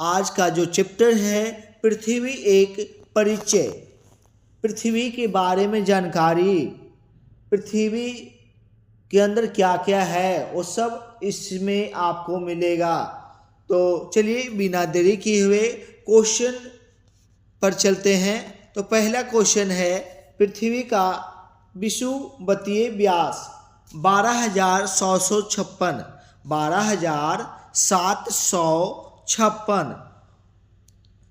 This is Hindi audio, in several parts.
आज का जो चैप्टर है पृथ्वी एक परिचय, पृथ्वी के बारे में जानकारी, पृथ्वी के अंदर क्या क्या है वो सब इसमें आपको मिलेगा। तो चलिए बिना देरी किए हुए क्वेश्चन पर चलते हैं। तो पहला क्वेश्चन है पृथ्वी का विषुवतीय व्यास 12,756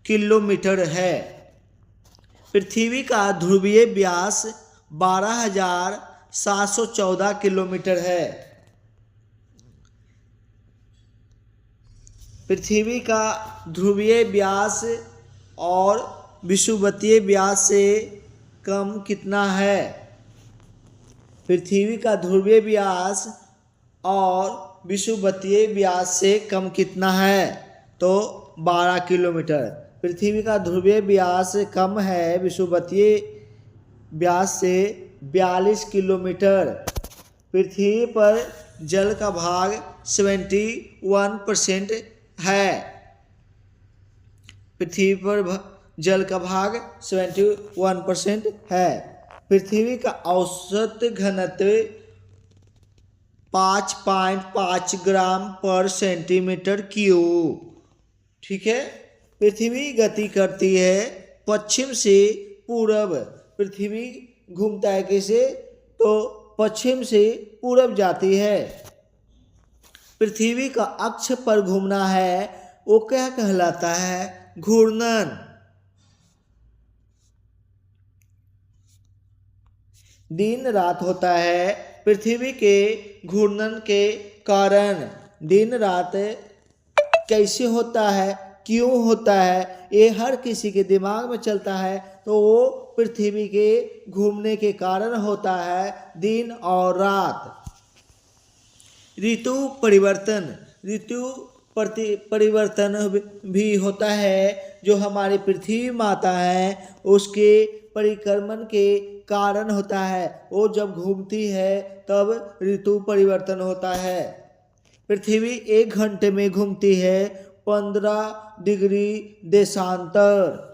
किलोमीटर है। पृथ्वी का ध्रुवीय व्यास 12,714 किलोमीटर है। पृथ्वी का ध्रुवीय व्यास और विषुवतीय व्यास से कम कितना है? पृथ्वी का ध्रुवीय व्यास और विषुवतीय व्यास से कम कितना है? तो 12 किलोमीटर। पृथ्वी का ध्रुवीय व्यास कम है विषुवतीय व्यास से 42 किलोमीटर। पृथ्वी पर जल का भाग 71% है। पृथ्वी पर जल का भाग 71% है। पृथ्वी का औसत घनत्व 5.5 ग्राम पर सेंटीमीटर क्यूब। ठीक है। पृथ्वी गति करती है पश्चिम से पूरब। पृथ्वी घूमता है कैसे? तो पश्चिम से पूरब जाती है। पृथ्वी का अक्ष पर घूमना है वो क्या कहलाता है? घूर्णन। दिन रात होता है पृथ्वी के घूर्णन के कारण। दिन रात कैसे होता है, क्यों होता है, ये हर किसी के दिमाग में चलता है। तो वो पृथ्वी के घूमने के कारण होता है दिन और रात। ऋतु परिवर्तन, ऋतु परिवर्तन भी होता है जो हमारी पृथ्वी माता है उसके परिक्रमण के कारण होता है। वो जब घूमती है तब ऋतु परिवर्तन होता है। पृथ्वी 1 घंटे में घूमती है 15 डिग्री देशांतर।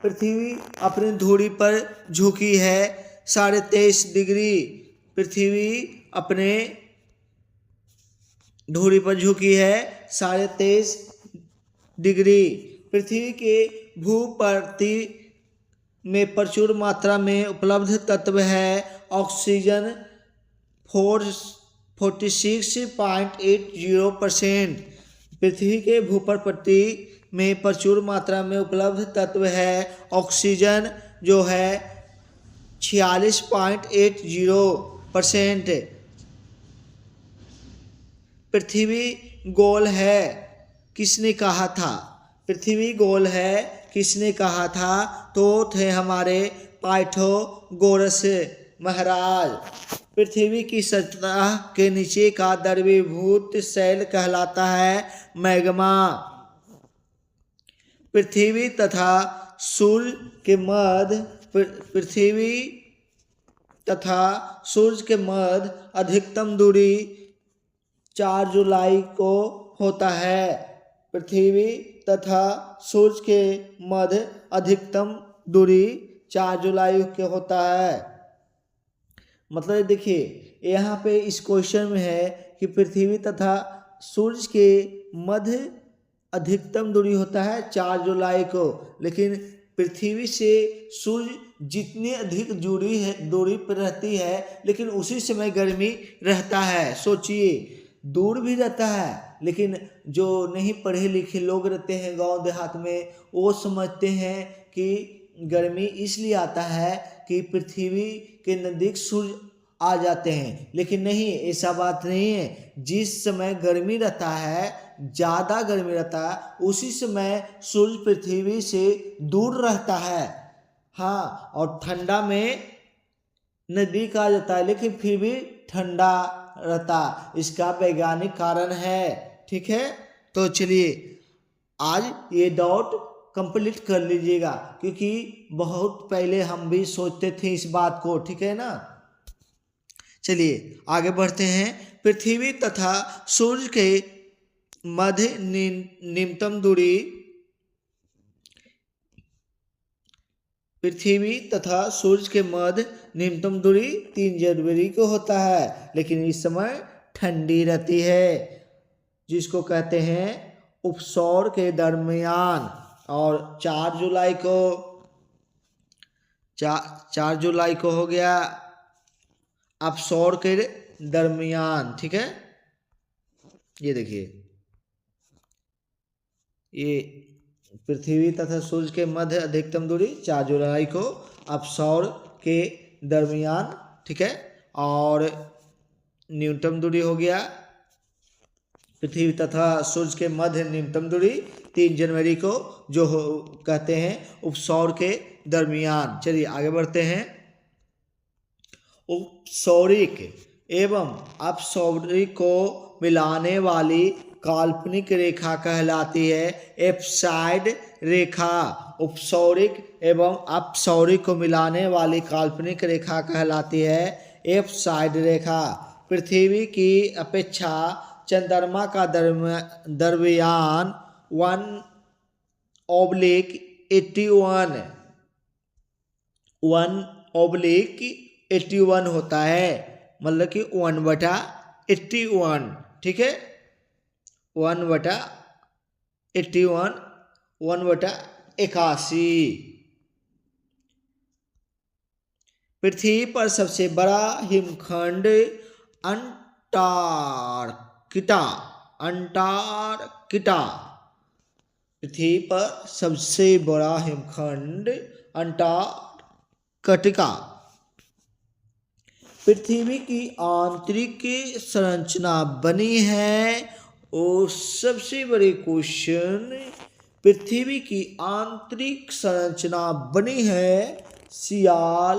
पृथ्वी अपनी धुरी पर झुकी है 23.5 डिग्री। पृथ्वी अपने धुरी पर झुकी है 23.5 डिग्री। पृथ्वी के भूपृष्ठ में प्रचुर मात्रा में उपलब्ध तत्व है ऑक्सीजन 46.80%। पृथ्वी के भूपृष्ठ में प्रचुर मात्रा में उपलब्ध तत्व है ऑक्सीजन जो है 46.80%। पृथ्वी गोल है किसने कहा था? पृथ्वी गोल है किसने कहा था? तो थे हमारे पाइथागोरस महाराज। पृथ्वी की सतह के नीचे का द्रवीभूत शैल कहलाता है मैग्मा। पृथ्वी तथा सूर्य के मध्य अधिकतम दूरी 4 जुलाई को होता है। पृथ्वी तथा सूर्य के मध्य अधिकतम दूरी 4 जुलाई के होता है। मतलब देखिए यहाँ पे इस क्वेश्चन में है कि पृथ्वी तथा सूर्य के मध्य अधिकतम दूरी होता है 4 जुलाई को। लेकिन पृथ्वी से सूर्य जितनी अधिक दूरी पर रहती है लेकिन उसी समय गर्मी रहता है। सोचिए दूर भी रहता है लेकिन जो नहीं पढ़े लिखे लोग रहते हैं गांव देहात में वो समझते हैं कि गर्मी इसलिए आता है कि पृथ्वी के नज़दीक सूर्य आ जाते हैं। लेकिन नहीं, ऐसा बात नहीं है। जिस समय गर्मी रहता है, ज़्यादा गर्मी रहता है, उसी समय सूर्य पृथ्वी से दूर रहता है। हाँ, और ठंडा में नज़दीक आ जाता है लेकिन फिर भी ठंडा रहता। इसका वैज्ञानिक कारण है। ठीक है। तो चलिए आज ये डाउट कंप्लीट कर लीजिएगा क्योंकि बहुत पहले हम भी सोचते थे इस बात को। ठीक है ना। चलिए आगे बढ़ते हैं। पृथ्वी तथा सूर्य के मध्य निम्नतम दूरी पृथ्वी तथा सूर्य के मध्य निम्नतम दूरी 3 जनवरी को होता है, लेकिन इस समय ठंडी रहती है, जिसको कहते हैं उपसौर के दरमियान। और 4 जुलाई को 4 जुलाई को हो गया अपसौर के दरमियान। ठीक है, ये देखिए, ये पृथ्वी तथा सूर्य के मध्य अधिकतम दूरी 4 जुलाई को अपसौर के दरमियान। ठीक है, और न्यूनतम दूरी हो गया पृथ्वी तथा सूर्य के मध्य न्यूनतम दूरी 3 जनवरी को, जो कहते हैं उपसौर के दरमियान। चलिए आगे बढ़ते हैं। उपसौरिक एवं अपसौरिक को मिलाने वाली काल्पनिक रेखा कहलाती है एप्साइड रेखा। उपसौरिक एवं अपसौरिक को मिलाने वाली काल्पनिक रेखा कहलाती है एप्साइड रेखा। पृथ्वी की अपेक्षा चंद्रमा का द्रव्यमान 1/81 होता है, मतलब कि 1/81। ठीक है, 1/81, 1/81। पृथ्वी पर सबसे बड़ा हिमखंड अंटार्कटिका। पृथ्वी पर सबसे बड़ा हिमखंड अंटार्कटिका। पृथ्वी की आंतरिक संरचना बनी है, और सबसे बड़े क्वेश्चन, पृथ्वी की आंतरिक संरचना बनी है सियाल,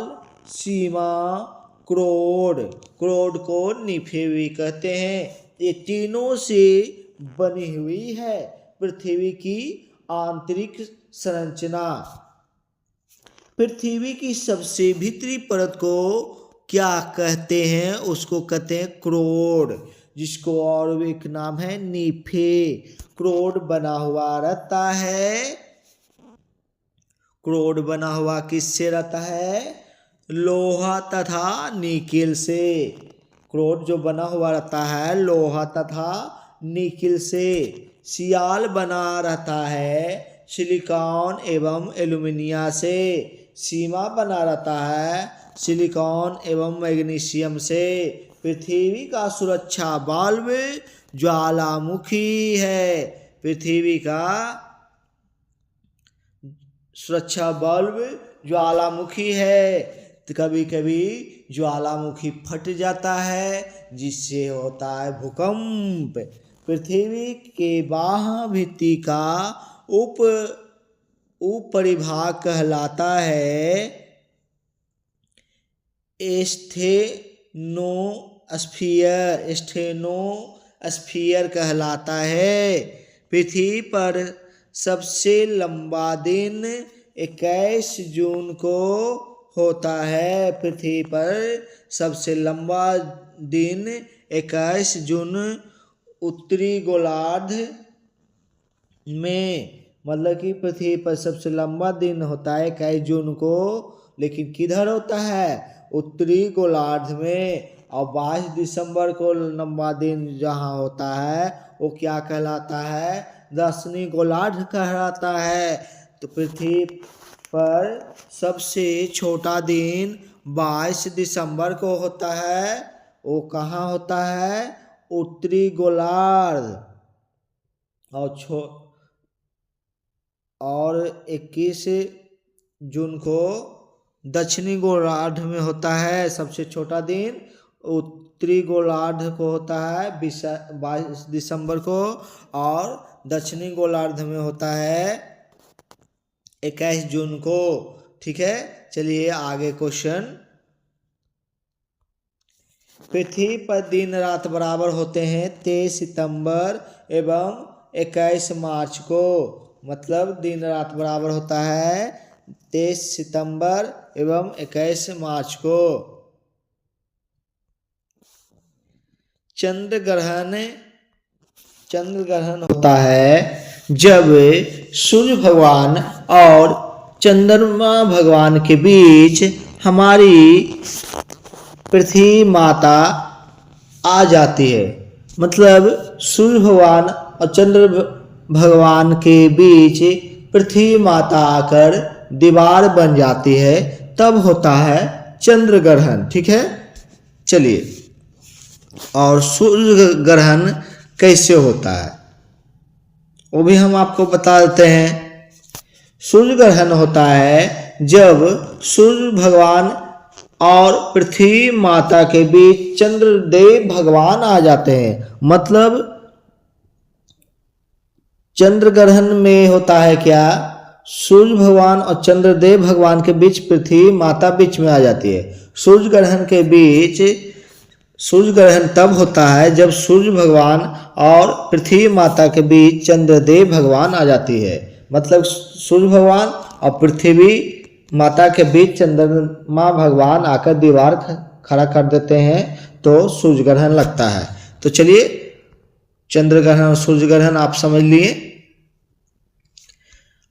सीमा, क्रोड को निफे भी कहते हैं। ये तीनों से बनी हुई है पृथ्वी की आंतरिक संरचना। पृथ्वी की सबसे भीतरी परत को क्या कहते हैं? उसको कहते हैं क्रोड, जिसको और एक नाम है निफे। क्रोड बना हुआ रहता है। क्रोड बना हुआ किससे रहता है? लोहा तथा निकेल से। क्रोड जो बना हुआ रहता है लोहा तथा निकेल से। सियाल बना रहता है सिलिकॉन एवं एल्यूमिनियम से। सीमा बना रहता है सिलिकॉन एवं मैग्नीशियम से। पृथ्वी का सुरक्षा वाल्व ज्वालामुखी है। पृथ्वी का सुरक्षा वाल्व ज्वालामुखी है। तो कभी कभी ज्वालामुखी फट जाता है, जिससे होता है भूकंप। पृथ्वी के बाह्य भित्ति का उपरिभाग कहलाता है स्टेनोस्फीयर कहलाता है। पृथ्वी पर सबसे लंबा दिन 21 जून को होता है। पृथ्वी पर सबसे लंबा दिन 21 जून उत्तरी गोलार्ध में, मतलब कि पृथ्वी पर सबसे लंबा दिन होता है 21 जून को, लेकिन किधर होता है? उत्तरी गोलार्ध में। और 22 दिसंबर को लंबा दिन जहाँ होता है वो क्या कहलाता है? दक्षिणी गोलार्ध कहलाता है। तो पृथ्वी पर सबसे छोटा दिन 22 दिसंबर को होता है। वो कहाँ होता है? उत्तरी गोलार्ध। और 21 जून को दक्षिणी गोलार्ध में होता है सबसे छोटा दिन। उत्तरी गोलार्ध को होता है 22 दिसंबर को, और दक्षिणी गोलार्ध में होता है 21 जून को। ठीक है, चलिए आगे क्वेश्चन। पृथ्वी पर दिन रात बराबर होते हैं 23 सितंबर एवं 21 मार्च को। मतलब दिन रात बराबर होता है 23 सितंबर एवं 21 मार्च को। चंद्र ग्रहण चंद्र ग्रहण होता है जब सूर्य भगवान और चंद्रमा भगवान के बीच हमारी पृथ्वी माता आ जाती है। मतलब सूर्य भगवान और चंद्र भगवान के बीच पृथ्वी माता आकर दीवार बन जाती है, तब होता है चंद्र ग्रहण। ठीक है, चलिए, और सूर्य ग्रहण कैसे होता है वो भी हम आपको बता देते हैं। सूर्य ग्रहण होता है जब सूर्य भगवान और पृथ्वी माता के बीच चंद्रदेव भगवान आ जाते हैं। मतलब चंद्र ग्रहण में होता है क्या, सूर्य भगवान और चंद्रदेव भगवान के बीच पृथ्वी माता बीच में आ जाती है। सूर्य ग्रहण तब होता है जब सूर्य भगवान और पृथ्वी माता के बीच चंद्रदेव भगवान आ जाती है। मतलब सूर्य भगवान और पृथ्वी माता के बीच चंद्रमा भगवान आकर दीवार खड़ा कर देते हैं, तो सूर्य ग्रहण लगता है। तो चलिए, चंद्र ग्रहण और सूर्य ग्रहण आप समझ लिए।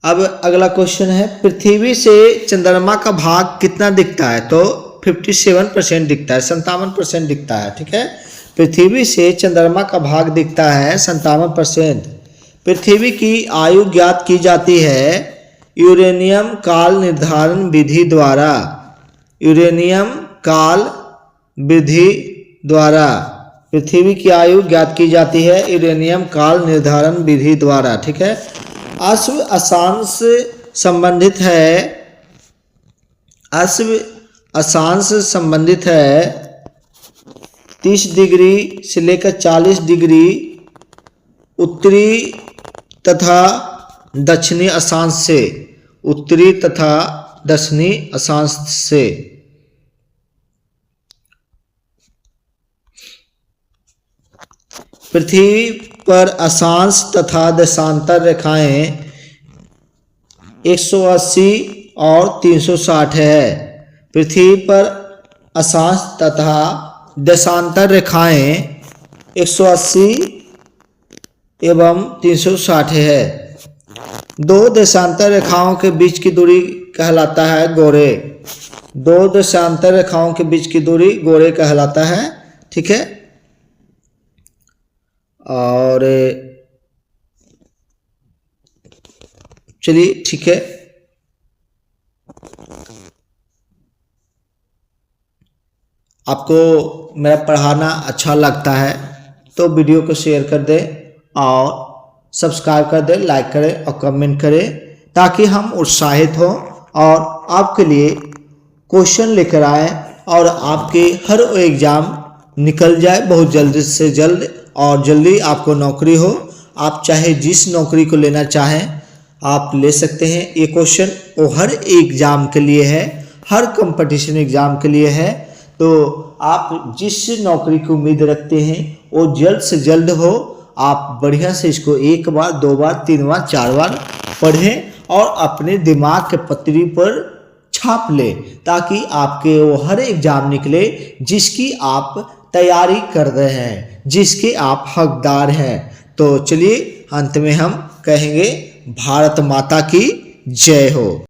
अब अगला क्वेश्चन है, पृथ्वी से चंद्रमा का भाग कितना दिखता है? तो 57% दिखता है, 57% दिखता है। ठीक है, पृथ्वी से चंद्रमा का भाग दिखता है 57%। पृथ्वी की आयु ज्ञात की जाती है यूरेनियम काल निर्धारण विधि द्वारा। यूरेनियम काल विधि द्वारा पृथ्वी की आयु ज्ञात की जाती है यूरेनियम काल निर्धारण विधि द्वारा। ठीक है, अश्व अक्षांश संबंधित है, अश्व अक्षांश संबंधित है 30 डिग्री से लेकर 40 डिग्री उत्तरी तथा दक्षिणी अक्षांश से, उत्तरी तथा दक्षिणी अक्षांश से। पृथ्वी पर अक्षांश तथा देशांतर रेखाएं 180 और 360 है। पृथ्वी पर अक्षांश तथा देशांतर रेखाएं 180 एवं 360 है। दो देशांतर रेखाओं के बीच की दूरी कहलाता है गोरे। दो देशांतर रेखाओं के बीच की दूरी गोरे कहलाता है। ठीक है, और चलिए, ठीक है, आपको मेरा पढ़ाना अच्छा लगता है तो वीडियो को शेयर कर दें और सब्सक्राइब कर दें, लाइक करें और कमेंट करें, ताकि हम उत्साहित हों और आपके लिए क्वेश्चन लेकर आएँ और आपके हर एग्ज़ाम निकल जाए बहुत जल्दी से जल्द, और जल्दी आपको नौकरी हो। आप चाहे जिस नौकरी को लेना चाहें आप ले सकते हैं। ये क्वेश्चन वो हर एग्ज़ाम के लिए है, हर कंपटीशन एग्ज़ाम के लिए है। तो आप जिस नौकरी की उम्मीद रखते हैं वो जल्द से जल्द हो। आप बढ़िया से इसको 1 बार 2 बार 3 बार 4 बार पढ़ें और अपने दिमाग के पत्तरी पर छाप लें, ताकि आपके वो हर एग्ज़ाम निकले जिसकी आप तैयारी कर रहे हैं, जिसके आप हकदार हैं। तो चलिए, अंत में हम कहेंगे भारत माता की जय हो।